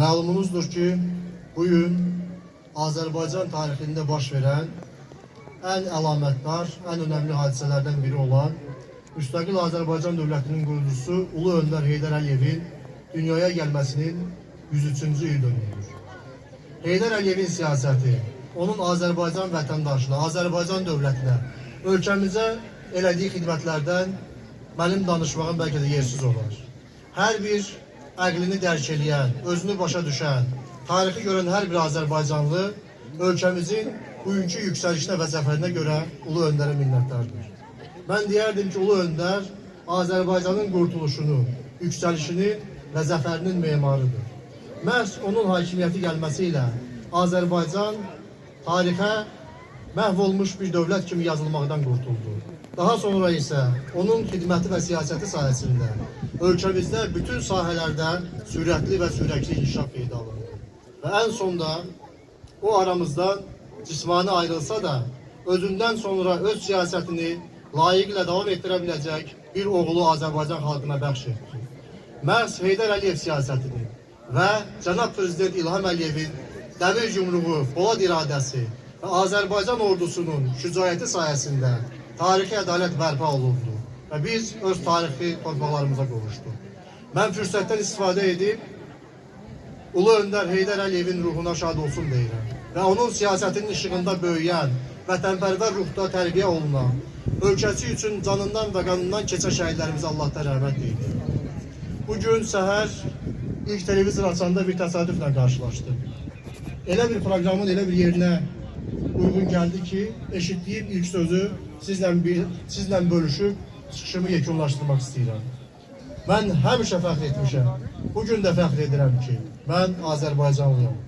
Malumunuzdur ki, bugün Azərbaycan tarixində baş verən ən əlamətdar, ən önəmli hadisələrdən biri olan müstəqil Azərbaycan dövlətinin qurucusu Ulu Öndər Heydər Əliyevin dünyaya gəlməsinin 103-cü il dönümüdür. Heydər Əliyevin siyasəti, onun Azərbaycan vətəndaşına, Azərbaycan dövlətinə, ölkəmizə elədiyi xidmətlərdən mənim danışmağım bəlkə də yersiz olar. Hər bir əqlini dərk eləyən, özünü başa düşən, tarixi görən hər bir Azərbaycanlı ölkəmizin bugünkü yüksəlişinə və zəfərinə görə Ulu Öndərə minnətdardır. Mən deyərdim ki, Ulu Öndər Azərbaycanın qurtuluşunun, yüksəlişinin və zəfərinin memarıdır. Məhz onun hakimiyyəti gəlməsi ilə Azərbaycan tarixə məhv olmuş bir dövlət kimi yazılmaqdan qurtuldu. Daha sonra isə onun xidməti və siyasəti sayəsində ölkəmizdə bütün sahələrdə sürətli və sürəkli inkişaf qeydə alındı. Və ən sonda o aramızdan cismani ayrılsa da özündən sonra öz siyasətini layiqlə davam etdirə biləcək bir oğlu Azərbaycan xalqına bəxş etdi. Məhz Heydər Əliyev siyasətini və cənab Prezident İlham Əliyevin dəmir yumruğu, polad iradəsi və Azərbaycan ordusunun şücaəti sayəsində tarixi ədalət bərpa olundu və biz öz tarixi torpaqlarımıza qovuşduq. Mən fürsətdən istifadə edib Ulu Öndər Heydər Əliyevin ruhuna şad olsun deyirəm və onun siyasətinin işığında böyüyən, vətənpərvər ruhda tərbiyə olunan, ölkəsi üçün canından və qanından keçən şəhidlərimizə Allahdan rəhmət deyildi. Bugün səhər ilk televizor açanda bir təsadüflə qarşılaşdım. Elə bir proqramın elə bir yerinə uyğun gəldi ki, eşitdiyim ilk sözü sizlə bölüşüb çıxışımı yekunlaşdırmaq istəyirəm. Mən həmişə fəxr etmişəm. Bugün də fəxr edirəm ki, mən Azərbaycanlıyam.